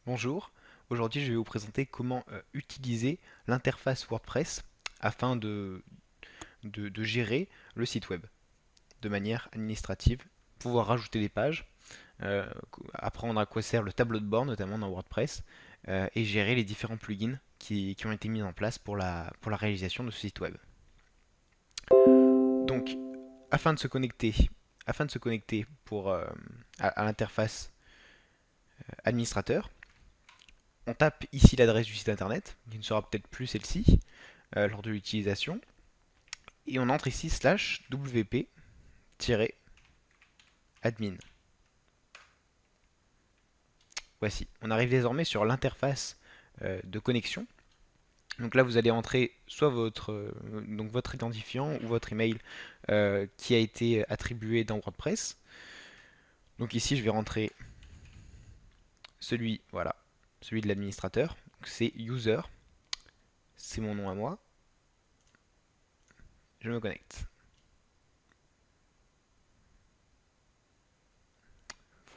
Bonjour, aujourd'hui je vais vous présenter comment utiliser l'interface WordPress afin de gérer le site web de manière administrative, pouvoir rajouter des pages, euh, apprendre à quoi sert le tableau de bord notamment dans WordPress et gérer les différents plugins qui ont été mis en place pour la réalisation de ce site web. Donc afin de se connecter, pour, à l'interface administrateur, on tape ici l'adresse du site internet, qui ne sera peut-être plus celle-ci lors de l'utilisation, et on entre ici slash wp-admin. Voici, on arrive désormais sur l'interface de connexion. Donc là, vous allez entrer soit votre identifiant ou votre email qui a été attribué dans WordPress. Donc ici, je vais rentrer voilà, celui de l'administrateur. C'est user, c'est mon nom à moi. Je me connecte.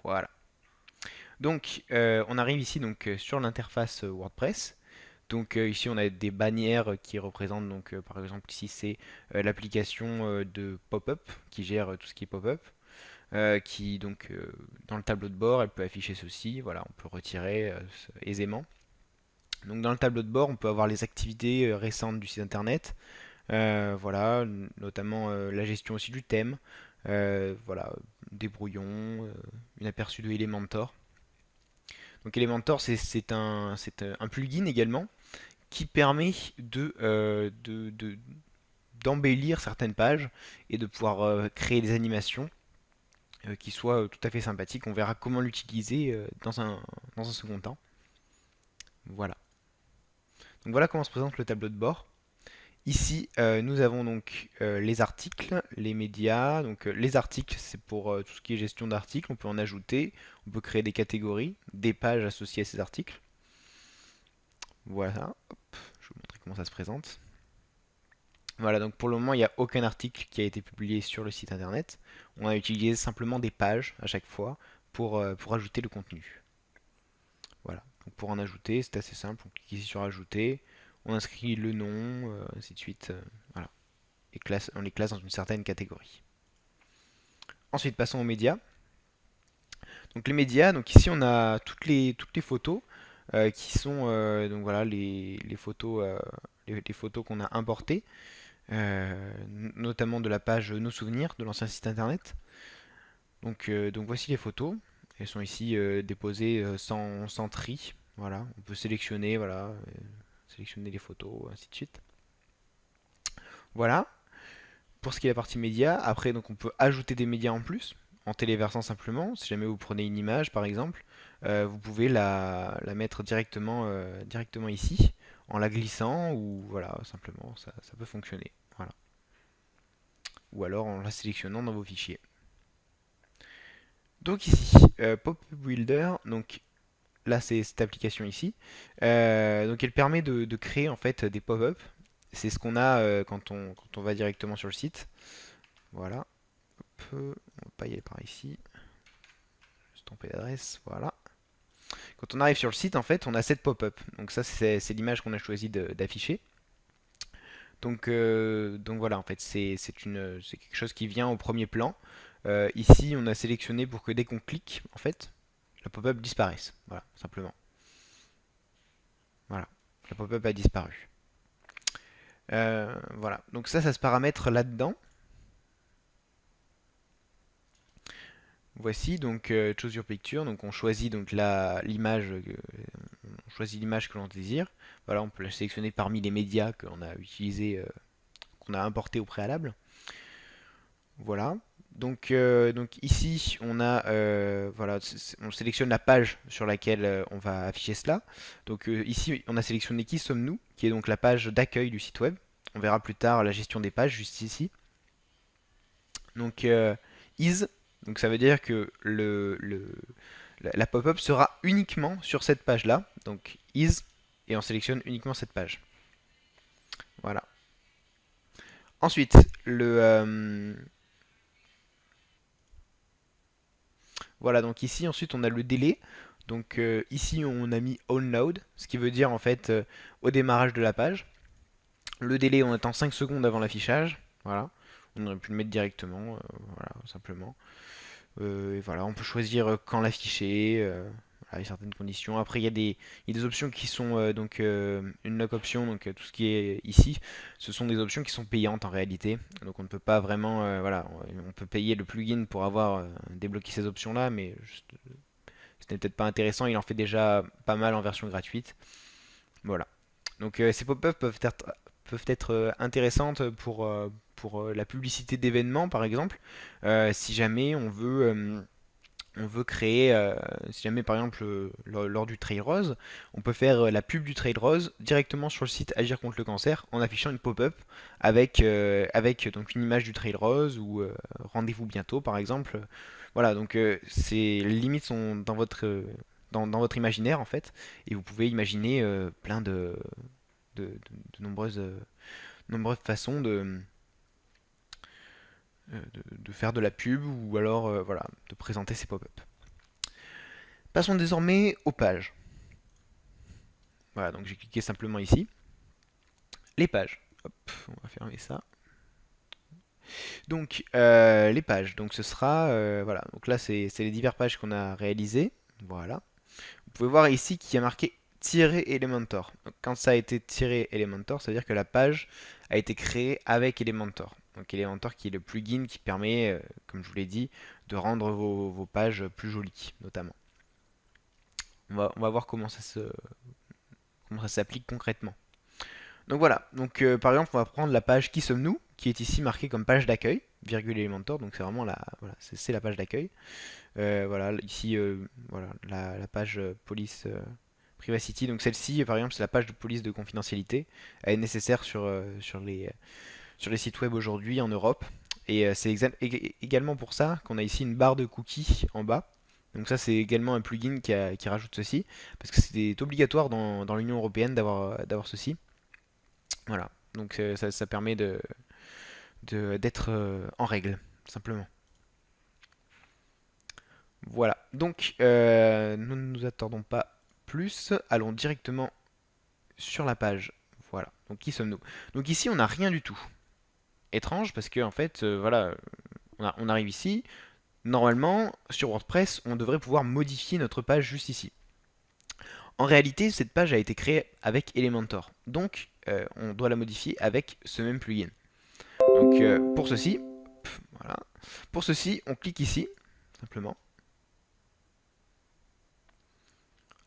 Voilà. Donc, on arrive ici sur l'interface WordPress. Donc ici on a des bannières qui représentent par exemple ici c'est l'application de pop-up qui gère tout ce qui est pop-up qui dans le tableau de bord elle peut afficher ceci, voilà, on peut retirer aisément. Donc dans le tableau de bord on peut avoir les activités récentes du site internet, voilà, notamment la gestion aussi du thème, voilà, des brouillons, une aperçu de Elementor. Donc Elementor c'est un plugin également qui permet d'embellir certaines pages et de pouvoir créer des animations qui soient tout à fait sympathiques. On verra comment l'utiliser dans un second temps. Voilà. Donc voilà comment se présente le tableau de bord. Ici, nous avons les articles, les médias. Donc les articles, c'est pour tout ce qui est gestion d'articles. On peut en ajouter, on peut créer des catégories, des pages associées à ces articles. Voilà. Hop, je vais vous montrer comment ça se présente. Voilà, donc pour le moment, il n'y a aucun article qui a été publié sur le site internet. On a utilisé simplement des pages à chaque fois pour ajouter le contenu. Voilà, donc pour en ajouter, c'est assez simple. On clique ici sur ajouter, on inscrit le nom, ainsi de suite. Voilà, et on les classe dans une certaine catégorie. Ensuite, passons aux médias. Donc les médias, donc ici on a toutes les photos qui sont donc voilà les photos les photos qu'on a importées. Notamment de la page Nos souvenirs de l'ancien site internet. Donc voici les photos. Elles sont ici déposées sans tri. Voilà, on peut sélectionner, voilà, sélectionner les photos, ainsi de suite. Voilà, pour ce qui est de la partie média. Après, donc on peut ajouter des médias en plus, en téléversant simplement. Si jamais vous prenez une image, par exemple, vous pouvez la mettre directement ici, en la glissant, ou voilà, simplement, ça peut fonctionner. Voilà. Ou alors en la sélectionnant dans vos fichiers. Donc ici, Pop-up Builder, donc là c'est cette application ici. Donc elle permet de créer en fait des pop-up. C'est ce qu'on a quand on va directement sur le site. Voilà. Hop, on va pas y aller par ici. Juste tromper l'adresse. Voilà. Quand on arrive sur le site, en fait, on a cette pop-up. Donc ça c'est l'image qu'on a choisi d'afficher. Donc voilà, en fait, c'est quelque chose qui vient au premier plan. Ici, on a sélectionné pour que dès qu'on clique, en fait, la pop-up disparaisse. Voilà, simplement. Voilà, la pop-up a disparu. Voilà, donc ça se paramètre là-dedans. Voici donc Choose Your Picture. Donc on choisit donc l'image que l'on désire. Voilà, on peut la sélectionner parmi les médias qu'on a utilisés, qu'on a importés au préalable. Voilà. Donc ici, voilà, on sélectionne la page sur laquelle on va afficher cela. Donc ici, on a sélectionné Qui sommes-nous, qui est donc la page d'accueil du site web. On verra plus tard la gestion des pages juste ici. Donc is, donc ça veut dire que la pop-up sera uniquement sur cette page-là. Donc is, et on sélectionne uniquement cette page. Voilà. Ensuite, voilà, donc ici, ensuite, on a le délai. Donc ici on a mis on load, ce qui veut dire en fait au démarrage de la page. Le délai on attend 5 secondes avant l'affichage. Voilà. On aurait pu le mettre directement, voilà, simplement. Et voilà, on peut choisir quand l'afficher, avec certaines conditions. Après, il y a des options qui sont donc une lock option, donc tout ce qui est ici, ce sont des options qui sont payantes en réalité. Donc on ne peut pas vraiment, voilà, on peut payer le plugin pour avoir débloqué ces options-là, mais ce n'est peut-être pas intéressant. Il en fait déjà pas mal en version gratuite. Voilà. Donc ces pop-up peuvent être intéressantes pour la publicité d'événements, par exemple. Si jamais on veut créer, si jamais par exemple lors du Trail Rose, on peut faire la pub du Trail Rose directement sur le site Agir contre le cancer en affichant une pop-up avec donc une image du Trail Rose ou rendez-vous bientôt par exemple. Voilà, donc ces limites sont dans votre imaginaire en fait, et vous pouvez imaginer plein de nombreuses façons de faire de la pub ou alors voilà, de présenter ces pop-up. Passons désormais aux pages. Voilà, donc j'ai cliqué simplement ici. Les pages. Hop, on va fermer ça. Donc les pages. Donc ce sera voilà. Donc là c'est les diverses pages qu'on a réalisées. Voilà. Vous pouvez voir ici qu'il y a marqué tirer Elementor. Donc, quand ça a été tiré Elementor, ça veut dire que la page a été créée avec Elementor. Donc Elementor qui est le plugin qui permet, comme je vous l'ai dit, de rendre vos pages plus jolies, notamment. On va voir comment ça s'applique concrètement. Donc voilà, donc par exemple on va prendre la page Qui sommes-nous, qui est ici marquée comme page d'accueil, virgule Elementor, donc c'est vraiment voilà, c'est la page d'accueil. Voilà, ici voilà, la page police Privacity, donc celle-ci par exemple c'est la page de police de confidentialité. Elle est nécessaire sur les sites web aujourd'hui en Europe. Et c'est également pour ça qu'on a ici une barre de cookies en bas. Donc ça c'est également un plugin qui rajoute ceci, parce que c'est obligatoire dans l'Union Européenne d'avoir ceci. Voilà, donc ça permet d'être en règle, simplement. Voilà, donc nous ne nous attendons pas plus, allons directement sur la page. Voilà, donc qui sommes-nous? Donc ici on n'a rien du tout. Étrange parce que en fait, voilà, on arrive ici. Normalement, sur WordPress, on devrait pouvoir modifier notre page juste ici. En réalité, cette page a été créée avec Elementor, donc on doit la modifier avec ce même plugin. Donc pour ceci, voilà. Pour ceci, on clique ici, simplement.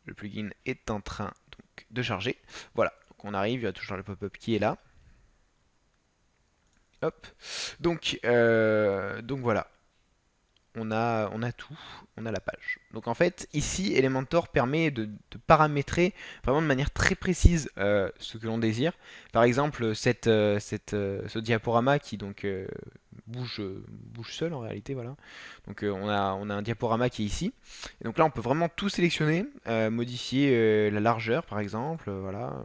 Le plugin est en train donc, de charger. Voilà, donc on arrive, il y a toujours le pop-up qui est là. Hop. Donc voilà, on a tout, on a la page. Donc en fait, ici, Elementor permet de paramétrer vraiment de manière très précise ce que l'on désire. Par exemple, ce diaporama qui donc bouge seul en réalité, voilà. Donc on a un diaporama qui est ici. Et donc là, on peut vraiment tout sélectionner, modifier la largeur par exemple, voilà.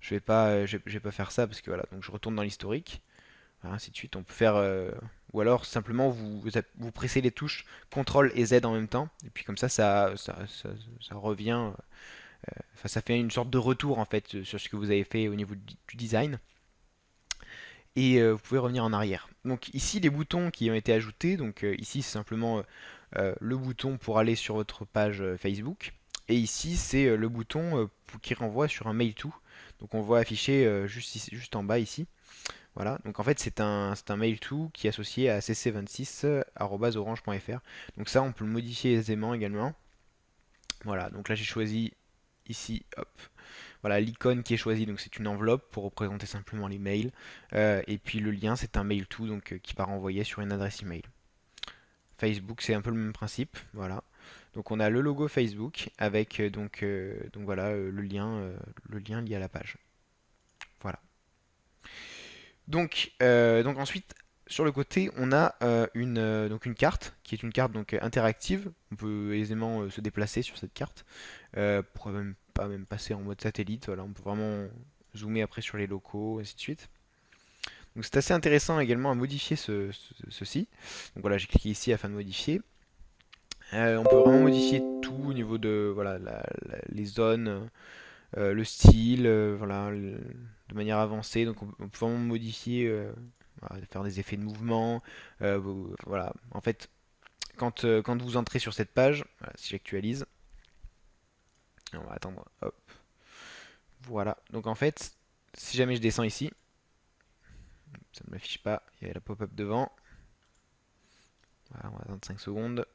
Je vais pas faire ça parce que voilà, donc je retourne dans l'historique. Voilà, ainsi de suite. On peut faire, ou alors simplement vous pressez les touches CTRL et Z en même temps, et puis comme ça revient, enfin ça fait une sorte de retour en fait sur ce que vous avez fait au niveau du design, et vous pouvez revenir en arrière. Donc ici les boutons qui ont été ajoutés, donc ici c'est simplement le bouton pour aller sur votre page Facebook, et ici c'est le bouton qui renvoie sur un mail to, donc on voit affiché juste en bas ici. Voilà, donc en fait c'est un mail to qui est associé à cc26@orange.fr. Donc ça on peut le modifier aisément également. Voilà, donc là j'ai choisi ici, hop, voilà l'icône qui est choisie, donc c'est une enveloppe pour représenter simplement les mails. Et puis le lien c'est un mail to donc qui va renvoyer sur une adresse email. Facebook c'est un peu le même principe, voilà. Donc on a le logo Facebook avec donc voilà le lien lié à la page. Voilà. Donc ensuite, sur le côté, on a donc une carte, qui est une carte donc, interactive. On peut aisément se déplacer sur cette carte. On pourrait même pas même passer en mode satellite. Voilà, on peut vraiment zoomer après sur les locaux, ainsi de suite. Donc c'est assez intéressant également à modifier ceci. Donc voilà, j'ai cliqué ici afin de modifier. On peut vraiment modifier tout au niveau de voilà, les zones, le style, voilà, de manière avancée. Donc on peut vraiment modifier, voilà, faire des effets de mouvement. Voilà. En fait, quand vous entrez sur cette page, voilà, si j'actualise, on va attendre. Hop, voilà. Donc en fait, si jamais je descends ici, ça ne m'affiche pas. Il y a la pop-up devant. Voilà, on va attendre 5 secondes.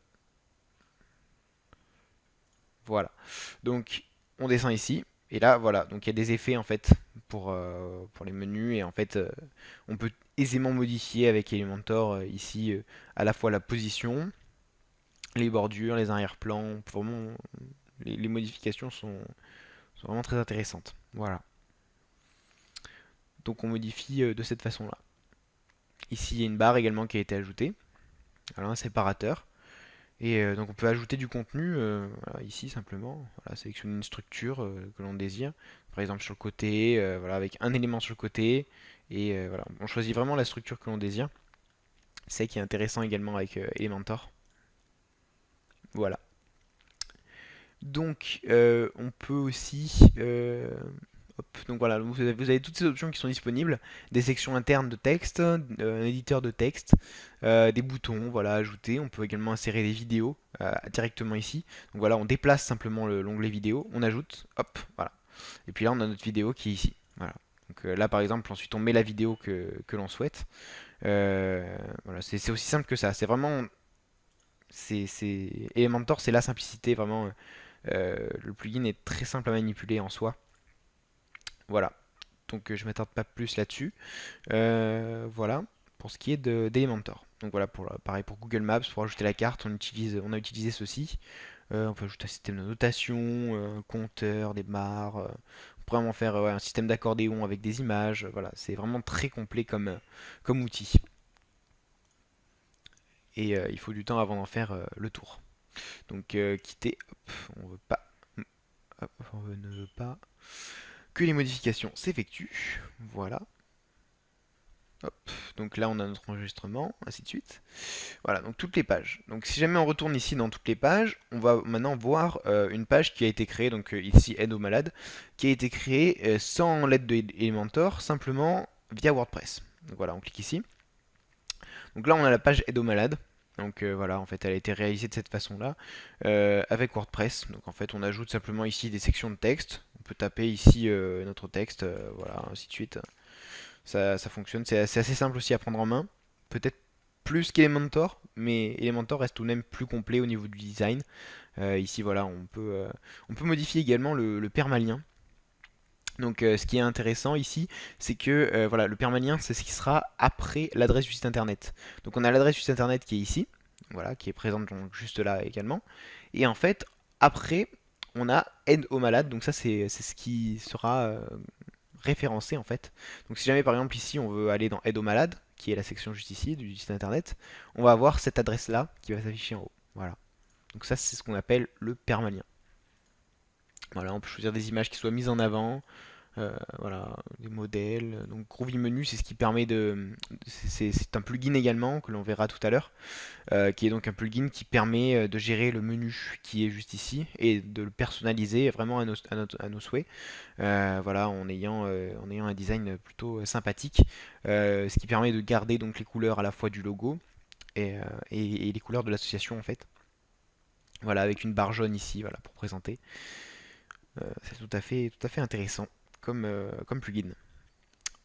Voilà. Donc on descend ici. Et là, voilà. Donc il y a des effets en fait pour les menus. Et en fait, on peut aisément modifier avec Elementor ici à la fois la position, les bordures, les arrière-plans. Vraiment, les modifications sont vraiment très intéressantes. Voilà. Donc on modifie de cette façon-là. Ici, il y a une barre également qui a été ajoutée. Voilà, un séparateur. Et donc on peut ajouter du contenu voilà, ici simplement. Voilà, sélectionner une structure que l'on désire. Par exemple sur le côté, voilà, avec un élément sur le côté. Et voilà, on choisit vraiment la structure que l'on désire. C'est ça qui est intéressant également avec Elementor. Voilà. Donc on peut aussi hop, donc voilà, vous avez toutes ces options qui sont disponibles, des sections internes de texte, un éditeur de texte, des boutons, voilà, ajouter. On peut également insérer des vidéos directement ici. Donc voilà, on déplace simplement l'onglet vidéo, on ajoute, hop, voilà. Et puis là, on a notre vidéo qui est ici. Voilà. Donc là, par exemple, ensuite on met la vidéo que l'on souhaite. Voilà, c'est aussi simple que ça. C'est vraiment, Elementor, c'est la simplicité vraiment. Le plugin est très simple à manipuler en soi. Voilà. Donc je m'attarde pas plus là-dessus. Voilà pour ce qui est d'Elementor. Donc voilà, pareil pour Google Maps, pour ajouter la carte, on a utilisé ceci. On peut ajouter un système de notation, un compteur, des barres. On peut vraiment faire ouais, un système d'accordéon avec des images. Voilà, c'est vraiment très complet comme outil. Et il faut du temps avant d'en faire le tour. Donc quitter, hop, on veut pas, hop, on ne veut pas que les modifications s'effectuent. Voilà. Hop. Donc là, on a notre enregistrement, ainsi de suite. Voilà, donc toutes les pages. Donc si jamais on retourne ici dans toutes les pages, on va maintenant voir une page qui a été créée, donc ici Aide aux malades, qui a été créée sans l'aide de Elementor, simplement via WordPress. Donc voilà, on clique ici. Donc là, on a la page Aide aux malades. Donc voilà, en fait, elle a été réalisée de cette façon-là avec WordPress. Donc en fait, on ajoute simplement ici des sections de texte. On peut taper ici notre texte, voilà, ainsi de suite. Ça fonctionne. C'est assez simple aussi à prendre en main. Peut-être plus qu'Elementor, mais Elementor reste tout de même plus complet au niveau du design. Ici, voilà, on peut modifier également le permalien. Donc, ce qui est intéressant ici, c'est que voilà, le permalien, c'est ce qui sera après l'adresse du site internet. Donc, on a l'adresse du site internet qui est ici, voilà, qui est présente donc, juste là également. Et en fait, après, on a aide aux malades. Donc, ça, c'est ce qui sera référencé en fait. Donc si jamais par exemple ici on veut aller dans aide aux malades, qui est la section juste ici du site internet, on va avoir cette adresse là qui va s'afficher en haut. Voilà. Donc ça c'est ce qu'on appelle le permalien. Voilà, on peut choisir des images qui soient mises en avant, voilà, des modèles. Donc Groovy Menu, c'est ce qui permet de, c'est un plugin également que l'on verra tout à l'heure, qui est donc un plugin qui permet de gérer le menu qui est juste ici et de le personnaliser vraiment à nos souhaits. Voilà, en ayant un design plutôt sympathique, ce qui permet de garder donc les couleurs à la fois du logo et les couleurs de l'association en fait. Voilà, avec une barre jaune ici, voilà, pour présenter. C'est tout à fait intéressant comme plugin.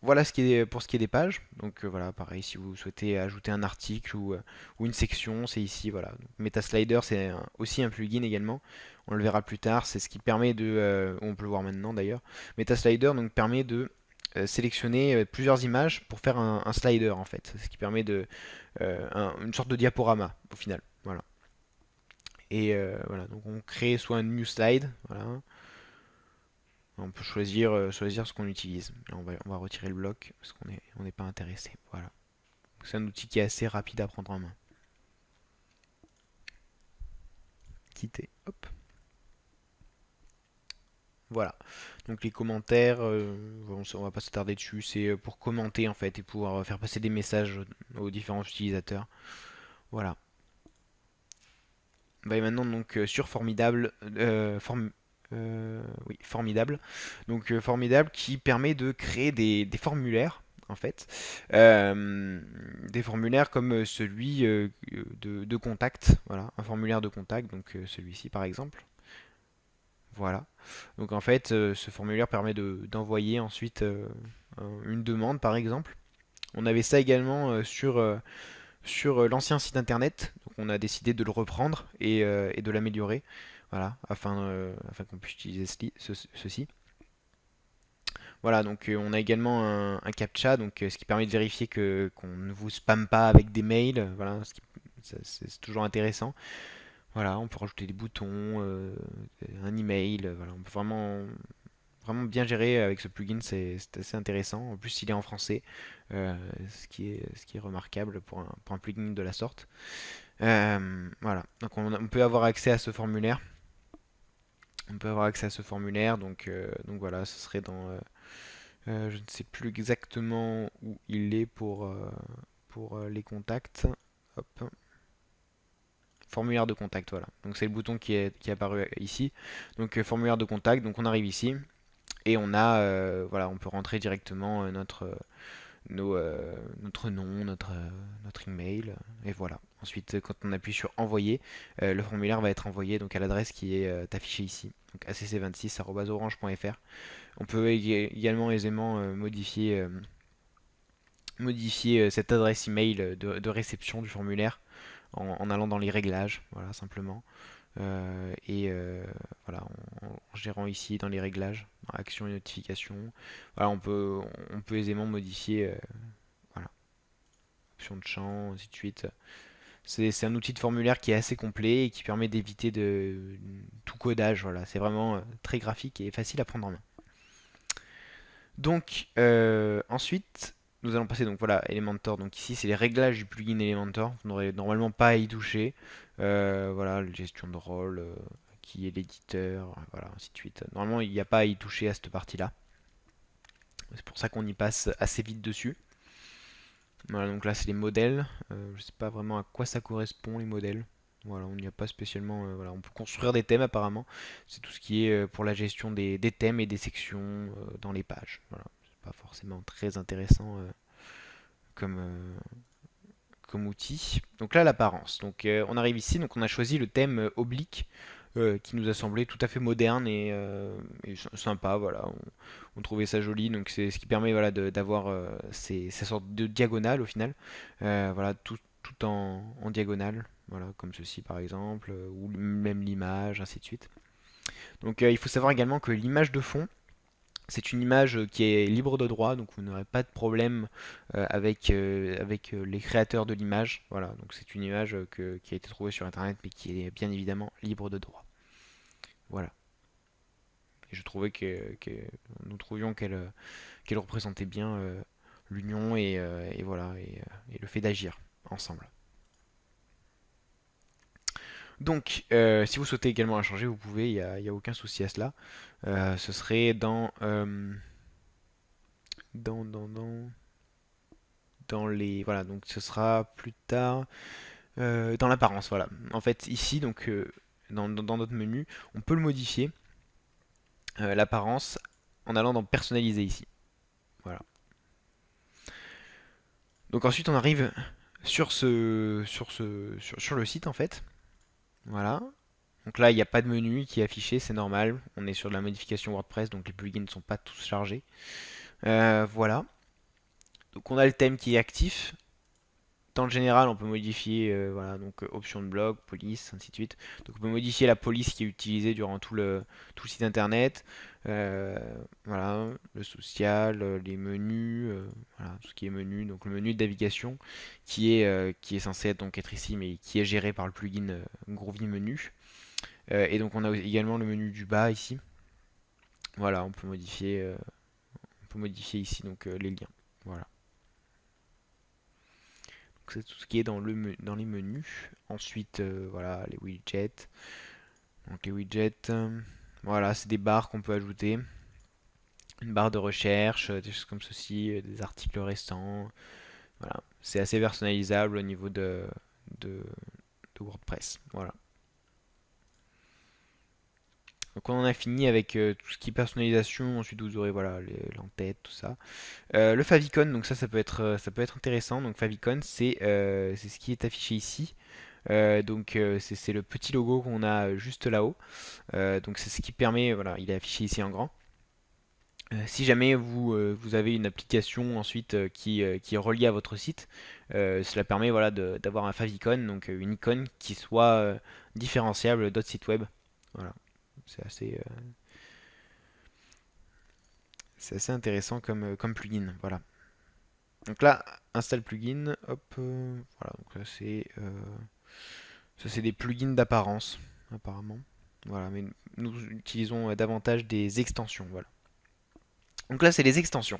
Voilà pour ce qui est des pages. Donc voilà, pareil, si vous souhaitez ajouter un article ou une section, c'est ici. Voilà. Donc, MetaSlider, c'est aussi un plugin également. On le verra plus tard. C'est ce qui permet de, on peut le voir maintenant d'ailleurs. MetaSlider donc permet de sélectionner plusieurs images pour faire un slider en fait. C'est ce qui permet de une sorte de diaporama au final. Voilà. Et voilà, donc on crée soit un new slide, voilà. On peut choisir ce qu'on utilise. Là, on va retirer le bloc parce on n'est pas intéressé. Voilà. C'est un outil qui est assez rapide à prendre en main. Quitter. Hop. Voilà. Donc les commentaires, on va pas s'attarder dessus. C'est pour commenter en fait et pouvoir faire passer des messages aux différents utilisateurs. Voilà. On va aller maintenant donc sur Formidable, oui, Formidable. Donc Formidable qui permet de créer des formulaires en fait. Des formulaires comme celui de contact, voilà, un formulaire de contact, donc celui-ci par exemple. Voilà. Donc en fait, ce formulaire permet d'envoyer ensuite une demande par exemple. On avait ça également sur l'ancien site internet. Donc on a décidé de le reprendre et de l'améliorer. Voilà, afin qu'on puisse utiliser ceci. Voilà, donc on a également un CAPTCHA, donc ce qui permet de vérifier qu'on ne vous spamme pas avec des mails. Voilà, c'est toujours intéressant. Voilà, on peut rajouter des boutons, un email. Voilà, on peut vraiment bien gérer avec ce plugin, c'est assez intéressant. En plus, il est en français, ce qui est remarquable pour un plugin de la sorte. Voilà, donc on peut avoir accès à ce formulaire. On peut avoir accès à ce formulaire, donc voilà, ce serait je ne sais plus exactement où il est pour les contacts. Hop. Formulaire de contact, voilà. Donc c'est le bouton qui est apparu ici. Donc formulaire de contact, donc on arrive ici. Et voilà, on peut rentrer directement notre nom, notre email, et voilà. Ensuite, quand on appuie sur envoyer, le formulaire va être envoyé donc à l'adresse qui est affichée ici, donc acc26@orange.fr. On peut également aisément modifier cette adresse email de réception du formulaire en allant dans les réglages, voilà, simplement. Et voilà, en gérant ici dans les réglages, dans action et notification, voilà, on peut aisément modifier, voilà, option de champ, ainsi de suite. C'est un outil de formulaire qui est assez complet et qui permet d'éviter tout codage. Voilà, c'est vraiment très graphique et facile à prendre en main. Donc ensuite, nous allons passer donc voilà Elementor. Donc ici, c'est les réglages du plugin Elementor. Vous n'aurez normalement pas à y toucher. Voilà, la gestion de rôle, qui est l'éditeur, voilà, ainsi de suite. Normalement, il n'y a pas à y toucher à cette partie-là. C'est pour ça qu'on y passe assez vite dessus. Voilà, donc là, c'est les modèles. Je ne sais pas vraiment à quoi ça correspond les modèles. Voilà, on n'y a pas spécialement. Voilà, on peut construire des thèmes apparemment. C'est tout ce qui est pour la gestion des thèmes et des sections dans les pages. Voilà, c'est pas forcément très intéressant comme, euh, comme outil. Donc là, l'apparence. Donc on arrive ici, donc on a choisi le thème oblique qui nous a semblé tout à fait moderne et sympa. Voilà, on trouvait ça joli. Donc c'est ce qui permet voilà d'avoir ces sortes de diagonales au final. Voilà, tout en diagonale. Voilà, comme ceci par exemple, ou même l'image, ainsi de suite. Donc il faut savoir également que l'image de fond, c'est une image qui est libre de droit, donc vous n'aurez pas de problème avec les créateurs de l'image. Voilà, donc c'est une image qui a été trouvée sur Internet, mais qui est bien évidemment libre de droit. Voilà. Et je trouvais nous trouvions qu'elle représentait bien l'union et voilà et le fait d'agir ensemble. Donc, si vous souhaitez également la changer, vous pouvez, il y a aucun souci à cela. Ce serait dans les voilà donc ce sera plus tard dans l'apparence voilà en fait ici donc dans notre menu on peut le modifier l'apparence en allant dans personnaliser ici voilà donc ensuite on arrive sur le site en fait voilà donc là il n'y a pas de menu qui est affiché c'est normal on est sur de la modification WordPress donc les plugins ne sont pas tous chargés voilà donc on a le thème qui est actif. Dans le général, on peut modifier voilà, donc, option de blog, police, ainsi de suite. Donc on peut modifier la police qui est utilisée durant tout le site internet. Euh, voilà, le social, les menus, voilà, tout ce qui est menu. Donc le menu de navigation qui est censé être ici, mais qui est géré par le plugin Groovy Menu. Et donc on a également le menu du bas ici. Voilà, on peut modifier ici donc les liens. Voilà. C'est tout ce qui est dans les menus. Ensuite, voilà, les widgets. Donc les widgets, voilà, c'est des barres qu'on peut ajouter. Une barre de recherche, des choses comme ceci, des articles récents. Voilà, c'est assez personnalisable au niveau de WordPress. Voilà. Donc on en a fini avec tout ce qui est personnalisation. Ensuite vous aurez voilà l'entête, tout ça. Le favicon, donc ça peut être intéressant. Donc favicon, c'est ce qui est affiché ici. C'est le petit logo qu'on a juste là-haut. Donc c'est ce qui permet, voilà, il est affiché ici en grand. Si jamais vous avez une application ensuite qui est reliée à votre site, cela permet voilà, d'avoir un favicon, donc une icône qui soit différenciable d'autres sites web. Voilà, c'est assez, euh, c'est assez intéressant comme plugin. Voilà. Donc là, installe plugin, hop, voilà, donc ça c'est des plugins d'apparence apparemment. Voilà, mais nous utilisons davantage des extensions. Voilà. Donc là, c'est les extensions.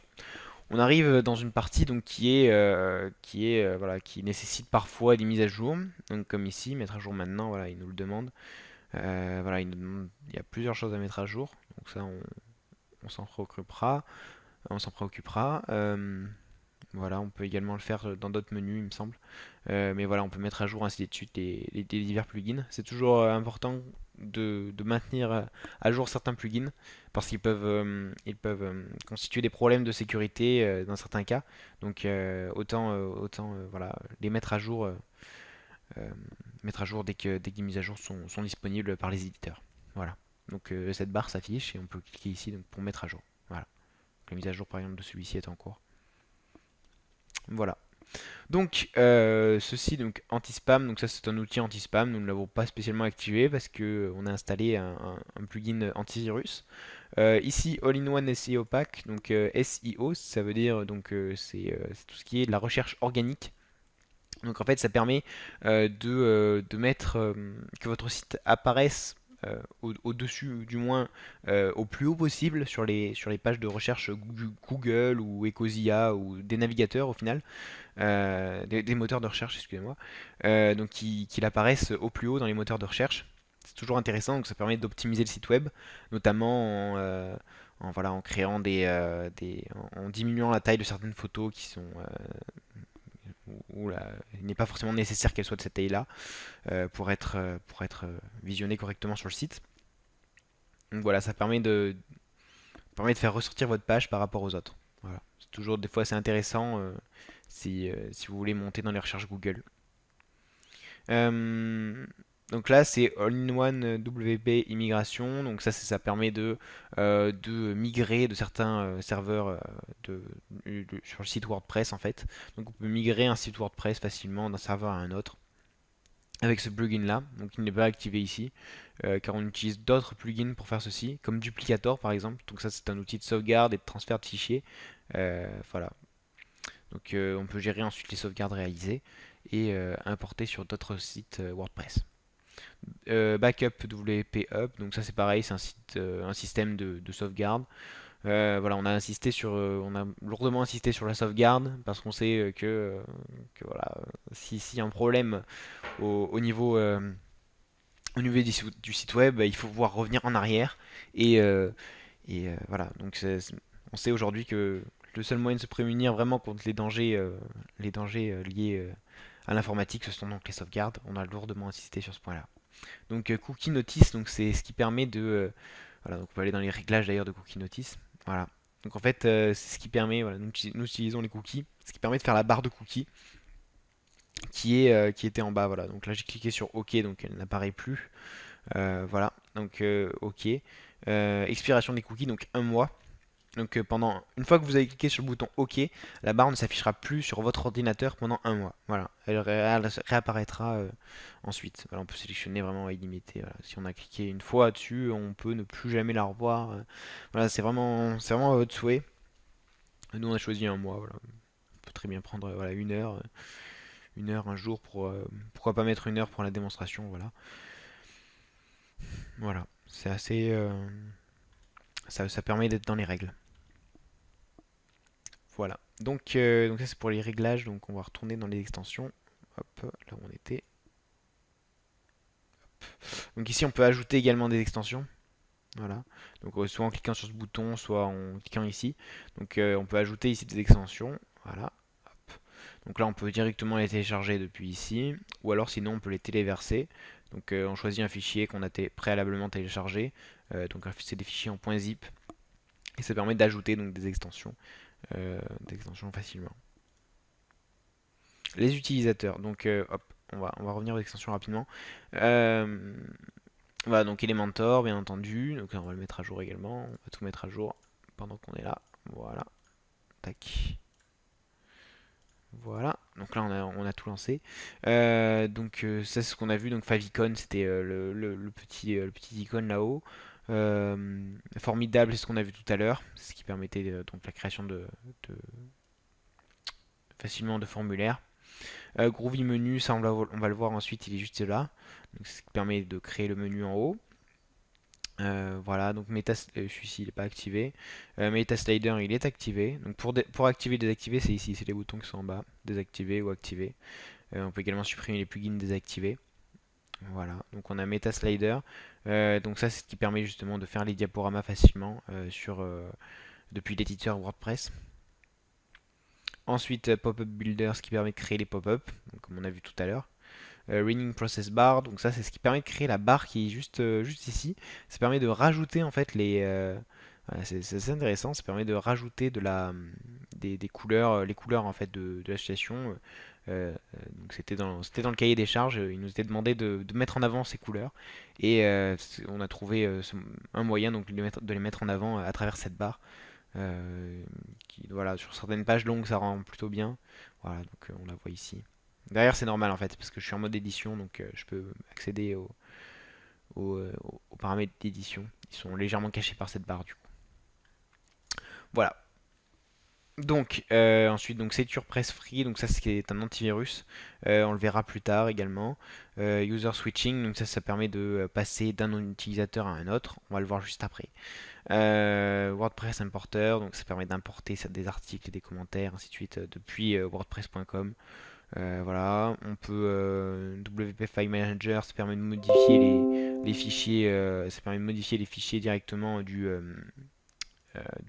On arrive dans une partie donc voilà, qui nécessite parfois des mises à jour. Donc comme ici, mettre à jour maintenant, voilà, il nous le demande. Voilà, il y a plusieurs choses à mettre à jour. Donc ça, on s'en préoccupera. On s'en préoccupera. Voilà, on peut également le faire dans d'autres menus, il me semble. Mais voilà, on peut mettre à jour ainsi de suite les divers plugins. C'est toujours important de maintenir à jour certains plugins parce ils peuvent constituer des problèmes de sécurité dans certains cas. Donc voilà, les euh, mettre à jour dès que les mises à jour sont disponibles par les éditeurs. Voilà. Donc cette barre s'affiche et on peut cliquer ici donc, pour mettre à jour. Voilà. La mise à jour par exemple de celui-ci est en cours. Voilà. Donc ceci donc anti-spam, donc ça c'est un outil anti-spam, nous ne l'avons pas spécialement activé parce que on a installé un plugin antivirus. Ici All-in-One SEO Pack, donc SEO ça veut dire donc c'est tout ce qui est de la recherche organique. Donc en fait ça permet de mettre que votre site apparaisse au-dessus, du moins au plus haut possible sur les pages de recherche Google ou Ecosia ou des navigateurs au final, des moteurs de recherche, excusez-moi, donc qu'il apparaisse au plus haut dans les moteurs de recherche. C'est toujours intéressant, donc ça permet d'optimiser le site web, notamment voilà, en créant en diminuant la taille de certaines photos qui sont où il n'est pas forcément nécessaire qu'elles soient de cette taille-là pour être visionnées correctement sur le site. Donc voilà, ça permet de faire ressortir votre page par rapport aux autres. Voilà. C'est toujours des fois assez intéressant si vous voulez monter dans les recherches Google. Euh, donc là, c'est All-in-One WP Immigration. Donc ça permet de migrer de certains serveurs sur le site WordPress en fait. Donc on peut migrer un site WordPress facilement d'un serveur à un autre avec ce plugin là. Donc il n'est pas activé ici car on utilise d'autres plugins pour faire ceci, comme Duplicator par exemple. Donc ça c'est un outil de sauvegarde et de transfert de fichiers. Voilà. Donc on peut gérer ensuite les sauvegardes réalisées et importer sur d'autres sites WordPress. Backup WP Up, donc ça c'est pareil, c'est un système de sauvegarde. Voilà, on a lourdement insisté sur la sauvegarde parce qu'on sait que voilà, si y a un problème au niveau du site web, il faut pouvoir revenir en arrière et, voilà. Donc on sait aujourd'hui que le seul moyen de se prémunir vraiment contre les dangers liés à l'informatique, ce sont donc les sauvegardes. On a lourdement insisté sur ce point-là. Donc Cookie Notice, donc c'est ce qui permet voilà, donc on peut aller dans les réglages d'ailleurs de Cookie Notice. Voilà. Donc en fait, c'est ce qui permet, voilà, nous utilisons les cookies, ce qui permet de faire la barre de cookies qui était en bas. Voilà. Donc là j'ai cliqué sur OK, donc elle n'apparaît plus. Voilà. Donc OK. Expiration des cookies, donc un mois. Donc une fois que vous avez cliqué sur le bouton OK, la barre ne s'affichera plus sur votre ordinateur pendant un mois. Voilà, elle réapparaîtra ensuite. Voilà, on peut sélectionner vraiment à illimité. Voilà. Si on a cliqué une fois dessus, on peut ne plus jamais la revoir. Voilà, c'est vraiment à votre souhait. Nous on a choisi un mois. Voilà. On peut très bien prendre voilà, une heure, un jour pour pourquoi pas mettre une heure pour la démonstration. Voilà, voilà, c'est assez ça permet d'être dans les règles. Voilà. Donc ça c'est pour les réglages. Donc on va retourner dans les extensions. Hop, là où on était. Donc ici on peut ajouter également des extensions. Voilà. Donc soit en cliquant sur ce bouton, soit en cliquant ici. Donc on peut ajouter ici des extensions. Voilà. Hop. Donc là on peut directement les télécharger depuis ici. Ou alors sinon on peut les téléverser. Donc on choisit un fichier qu'on a préalablement téléchargé. Donc c'est des fichiers en .zip. Et ça permet d'ajouter donc des extensions facilement. Les utilisateurs. Donc hop, on va revenir aux extensions rapidement. Euh, voilà, donc Elementor, bien entendu. Donc on va le mettre à jour également. On va tout mettre à jour pendant qu'on est là. Voilà. Tac. Voilà, donc là on a tout lancé. Ça c'est ce qu'on a vu, donc Favicon c'était le petit icône là-haut. Formidable, c'est ce qu'on a vu tout à l'heure, c'est ce qui permettait donc la création facilement de formulaires. Groovy menu, ça on va le voir ensuite, il est juste là. Donc c'est ce qui permet de créer le menu en haut. Voilà, donc celui-ci il n'est pas activé. Meta Slider il est activé. Donc pour activer et désactiver, c'est ici, c'est les boutons qui sont en bas, désactiver ou activer. On peut également supprimer les plugins désactivés. Voilà, donc on a Meta Slider. Donc ça c'est ce qui permet justement de faire les diaporamas facilement depuis l'éditeur WordPress. Ensuite Pop-up Builder, ce qui permet de créer les pop-up, comme on a vu tout à l'heure. Running Process Bar, donc ça c'est ce qui permet de créer la barre qui est juste ici. Ça permet de rajouter en fait voilà, c'est assez intéressant, ça permet de rajouter des couleurs, les couleurs en fait de l'association. Donc c'était dans le cahier des charges, il nous était demandé de mettre en avant ces couleurs et on a trouvé un moyen donc de les mettre en avant à travers cette barre. Voilà, sur certaines pages longues ça rend plutôt bien. Voilà, donc on la voit ici. Derrière, c'est normal en fait, parce que je suis en mode édition, donc je peux accéder aux paramètres d'édition. Ils sont légèrement cachés par cette barre du coup. Voilà. Donc ensuite, donc c'est WordPress Free, donc ça c'est un antivirus. On le verra plus tard également. User switching, donc ça permet de passer d'un utilisateur à un autre. On va le voir juste après. WordPress importer, donc ça permet d'importer des articles, des commentaires, ainsi de suite depuis WordPress.com. Voilà, on peut WP File Manager, ça permet de modifier les fichiers, ça permet de modifier les fichiers directement du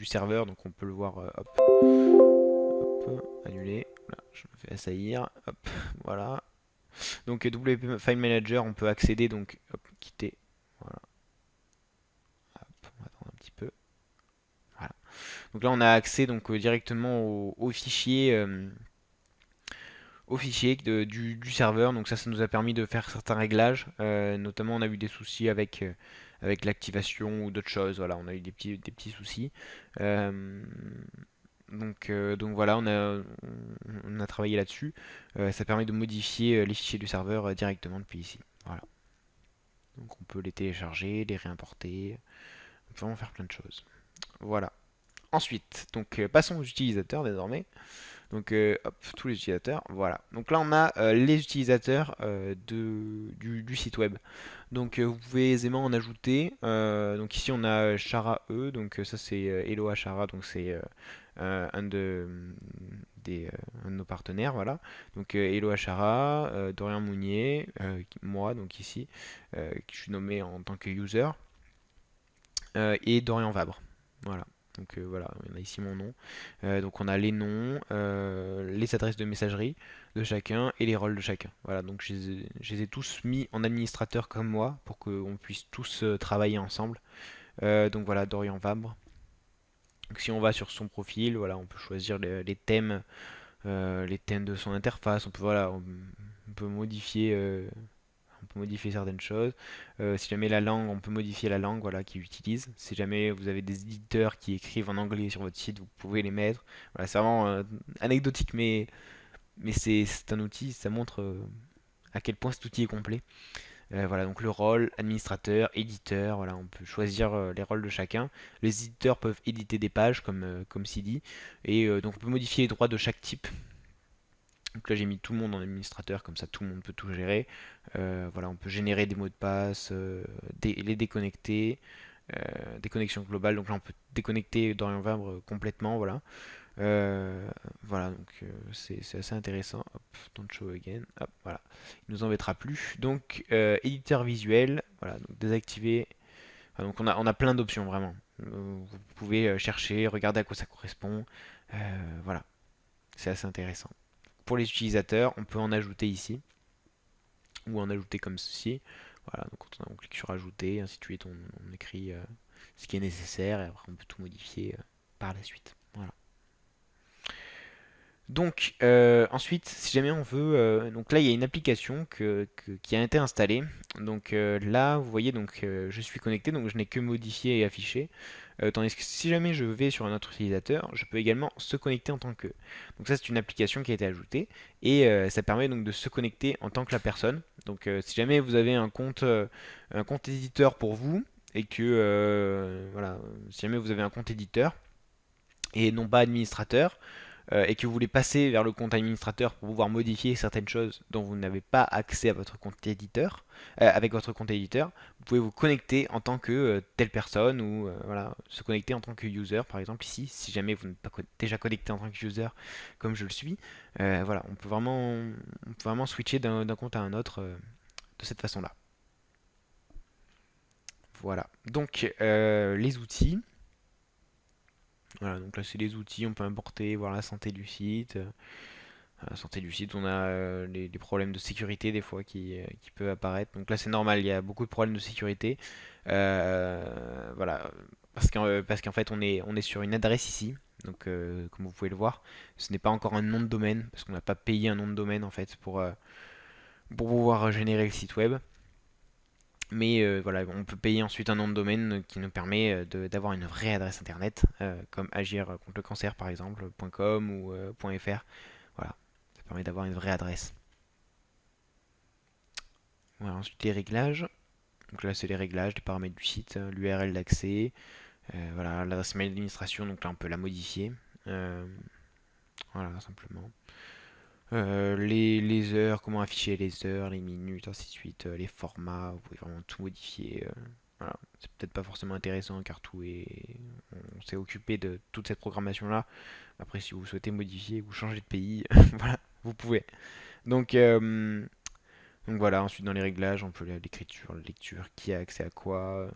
serveur, donc on peut le voir, hop, annuler, voilà, je me fais assaillir, hop, voilà. Donc WP File Manager, on peut accéder, donc hop, quitter, voilà, hop, on va attendre un petit peu, voilà. Donc là on a accès donc directement au fichier. Au fichier du serveur. Donc ça nous a permis de faire certains réglages. Notamment, on a eu des soucis avec l'activation ou d'autres choses. Voilà, on a eu des petits soucis. Euh, donc voilà, on a travaillé là-dessus. Ça permet de modifier les fichiers du serveur directement depuis ici. Voilà. Donc on peut les télécharger, les réimporter. On peut vraiment faire plein de choses. Voilà. Ensuite, donc passons aux utilisateurs désormais. Donc hop, tous les utilisateurs, voilà. Donc là on a les utilisateurs du site web. Donc vous pouvez aisément en ajouter. Donc ici on a Chara E, donc ça c'est Eloa Chara, donc c'est un de nos partenaires, voilà. Donc Eloa Chara, Dorian Mounier, moi donc ici, je suis nommé en tant que user, et Dorian Vabre. Voilà. Donc voilà, on a ici mon nom. Donc on a les noms, les adresses de messagerie de chacun et les rôles de chacun. Voilà, donc je les ai tous mis en administrateur comme moi pour qu'on puisse tous travailler ensemble. Donc voilà, Dorian Vabre. Donc si on va sur son profil, voilà, on peut choisir les thèmes de son interface. On peut modifier certaines choses. Si jamais la langue, on peut modifier la langue voilà, qu'ils utilisent. Si jamais vous avez des éditeurs qui écrivent en anglais sur votre site, vous pouvez les mettre. Voilà, c'est vraiment anecdotique, mais c'est un outil, ça montre à quel point cet outil est complet. Voilà, donc le rôle, administrateur, éditeur, voilà, on peut choisir les rôles de chacun. Les éditeurs peuvent éditer des pages comme CD, et donc on peut modifier les droits de chaque type. Donc là j'ai mis tout le monde en administrateur, comme ça tout le monde peut tout gérer. Voilà, on peut générer des mots de passe, les déconnecter, des connexions globales. Donc là on peut déconnecter Dorian Vabre complètement, voilà. Voilà, donc c'est assez intéressant. Hop, don't show again. Hop, voilà. Il nous embêtera plus. Donc éditeur visuel, voilà, donc désactiver. Enfin, donc on a plein d'options vraiment. Vous pouvez chercher, regarder à quoi ça correspond. Voilà, c'est assez intéressant. Pour les utilisateurs, on peut en ajouter ici, ou en ajouter comme ceci. Voilà, donc quand on clique sur ajouter, ainsi de suite, on écrit ce qui est nécessaire et après on peut tout modifier par la suite. Voilà. Donc ensuite, si jamais on veut, donc là il y a une application qui a été installée. Donc là, vous voyez, donc je suis connecté, donc je n'ai que modifier et afficher. Tandis que si jamais je vais sur un autre utilisateur, je peux également se connecter en tant que. Donc ça c'est une application qui a été ajoutée et ça permet donc de se connecter en tant que la personne. Donc si jamais vous avez un compte éditeur pour vous et que voilà, si jamais vous avez un compte éditeur et non pas administrateur, et que vous voulez passer vers le compte administrateur pour pouvoir modifier certaines choses dont vous n'avez pas accès à votre compte éditeur, avec votre compte éditeur, vous pouvez vous connecter en tant que telle personne ou voilà, se connecter en tant que user par exemple ici, si jamais vous n'êtes pas déjà connecté en tant que user comme je le suis. Voilà, on peut vraiment switcher d'un compte à un autre de cette façon-là. Voilà, donc les outils. Voilà, donc là c'est les outils, on peut importer, voir la santé du site. À la santé du site, on a les problèmes de sécurité des fois qui peuvent apparaître. Donc là, c'est normal, il y a beaucoup de problèmes de sécurité. Voilà, parce qu'en fait, on est sur une adresse ici. Donc, comme vous pouvez le voir, ce n'est pas encore un nom de domaine, parce qu'on n'a pas payé un nom de domaine en fait pour pouvoir générer le site web. Mais voilà, on peut payer ensuite un nom de domaine qui nous permet d'avoir une vraie adresse internet, comme agir contre le cancer par exemple, .com ou .fr. Voilà, ça permet d'avoir une vraie adresse. Voilà, ensuite les réglages. Donc là c'est les réglages, les paramètres du site, l'URL d'accès, voilà, l'adresse mail d'administration, donc là on peut la modifier. Euh, voilà, simplement. Les heures, comment afficher les heures, les minutes, ainsi de suite, les formats, vous pouvez vraiment tout modifier. Voilà. C'est peut-être pas forcément intéressant car on s'est occupé de toute cette programmation là. Après, si vous souhaitez modifier ou changer de pays, voilà, vous pouvez. Donc, euh, Donc voilà, ensuite dans les réglages, on peut l'écriture, la lecture, qui a accès à quoi,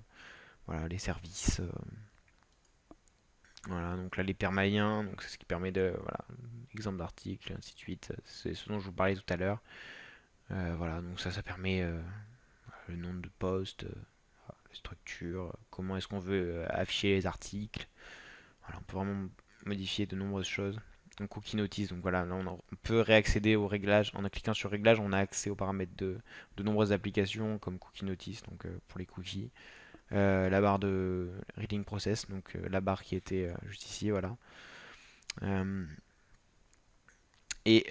voilà, les services, voilà, donc là les permaliens, donc c'est ce qui permet de, voilà, exemple d'article, et ainsi de suite, c'est ce dont je vous parlais tout à l'heure. Voilà, donc ça permet le nom de poste, la structure, comment est-ce qu'on veut afficher les articles, voilà, on peut vraiment modifier de nombreuses choses. Donc cookie notice, donc voilà, là on peut réaccéder aux réglages. En cliquant sur réglages, on a accès aux paramètres de nombreuses applications comme cookie notice, donc pour les cookies. La barre de reading process, donc la barre qui était juste ici, voilà. Euh, et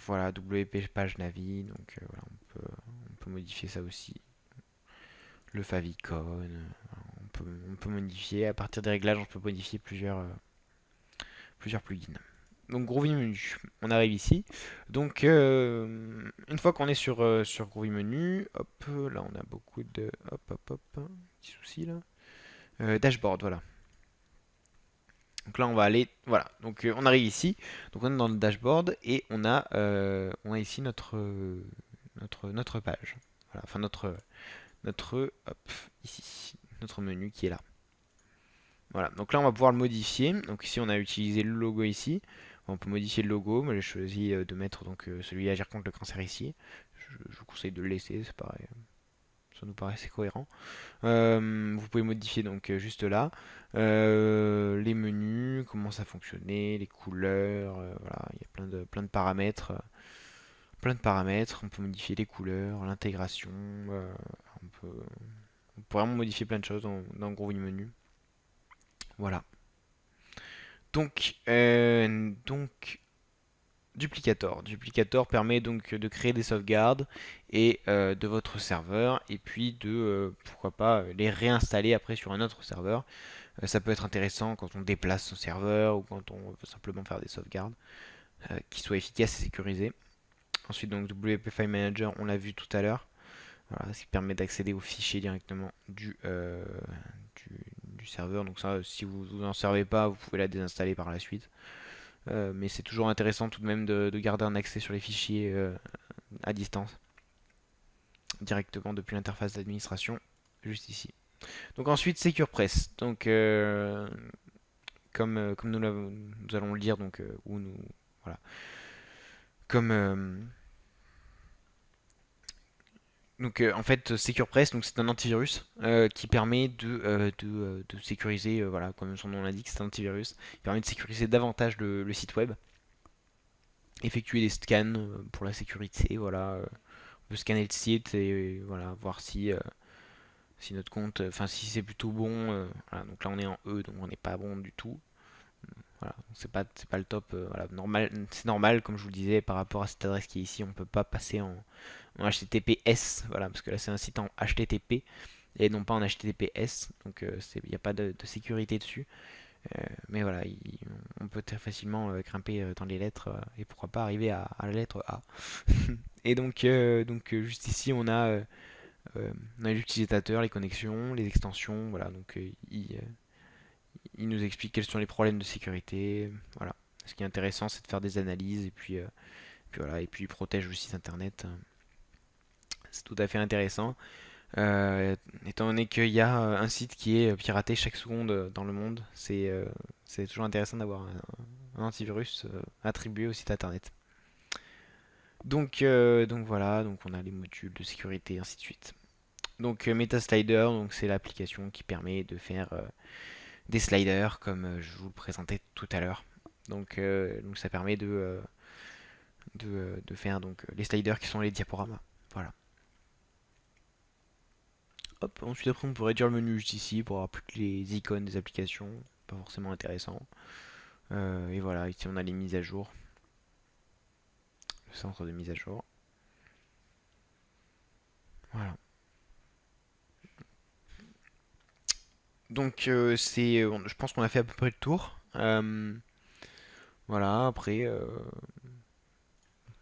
voilà, WP page navi, donc voilà, on peut modifier ça aussi. Le favicon, on peut modifier, à partir des réglages, on peut modifier plusieurs plugins. Donc Groovy Menu, on arrive ici. Donc une fois qu'on est sur Groovy Menu, hop, là on a beaucoup de... Hop, hop, hop, petit souci là. Dashboard, voilà. Donc là on va aller... Voilà, donc on arrive ici. Donc on est dans le dashboard et on a ici notre page. Voilà, enfin hop, ici, notre menu qui est là. Voilà, donc là on va pouvoir le modifier. Donc ici on a utilisé le logo ici. On peut modifier le logo. Moi j'ai choisi de mettre donc celui Agir contre le cancer ici. Je vous conseille de le laisser, c'est pareil. Ça nous paraît assez cohérent. Vous pouvez modifier donc juste là les menus, comment ça fonctionnait, les couleurs, voilà, il y a plein de paramètres, On peut modifier les couleurs, l'intégration, on peut, on peut vraiment modifier plein de choses dans le gros menu. Voilà. Donc Duplicator. Duplicator permet donc de créer des sauvegardes et de votre serveur et puis de pourquoi pas les réinstaller après sur un autre serveur. Ça peut être intéressant quand on déplace son serveur ou quand on veut simplement faire des sauvegardes qui soient efficaces et sécurisées. Ensuite donc WP File Manager, on l'a vu tout à l'heure. Voilà, ce qui permet d'accéder aux fichiers directement du serveur. Donc ça, si vous n'en servez pas, vous pouvez la désinstaller par la suite. Mais c'est toujours intéressant tout de même de garder un accès sur les fichiers à distance, directement depuis l'interface d'administration, juste ici. Donc ensuite, SecurePress. Donc comme nous allons le dire, donc voilà, comme Donc en fait SecurePress donc c'est un antivirus qui permet de sécuriser voilà comme son nom l'indique c'est un antivirus qui permet de sécuriser davantage le site web, effectuer des scans pour la sécurité voilà on peut scanner le site et voilà voir si notre compte enfin si c'est plutôt bon voilà, donc là on est en E donc on n'est pas bon du tout. Voilà, c'est pas le top. Voilà, normal, c'est normal, comme je vous le disais, par rapport à cette adresse qui est ici, on peut pas passer en HTTPS, voilà, parce que là c'est un site en HTTP et non pas en HTTPS, donc il n'y a pas de sécurité dessus. Mais voilà, on peut très facilement grimper dans les lettres et pourquoi pas arriver à la lettre A. Et juste ici on a l'utilisateur, les connexions, les extensions, voilà, donc il nous explique quels sont les problèmes de sécurité. Voilà. Ce qui est intéressant, c'est de faire des analyses puis voilà, et puis il protège le site internet. C'est tout à fait intéressant. Étant donné qu'il y a un site qui est piraté chaque seconde dans le monde, c'est toujours intéressant d'avoir un antivirus attribué au site internet. Donc voilà, donc on a les modules de sécurité et ainsi de suite. Donc MetaSlider, donc c'est l'application qui permet de faire des sliders comme je vous le présentais tout à l'heure. Donc ça permet de faire donc les sliders qui sont les diaporamas. Voilà. Hop, ensuite après on peut réduire le menu juste ici pour avoir plus que les icônes des applications. Pas forcément intéressant. Et voilà, ici on a les mises à jour. Le centre de mise à jour. Voilà. Donc je pense qu'on a fait à peu près le tour. Voilà, après,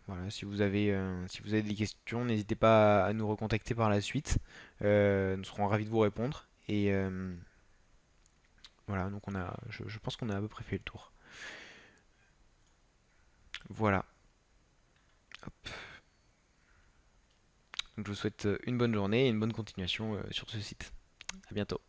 voilà, si vous avez des questions, n'hésitez pas à nous recontacter par la suite. Nous serons ravis de vous répondre. Et voilà, donc je pense qu'on a à peu près fait le tour. Voilà. Hop. Donc je vous souhaite une bonne journée et une bonne continuation sur ce site. À bientôt.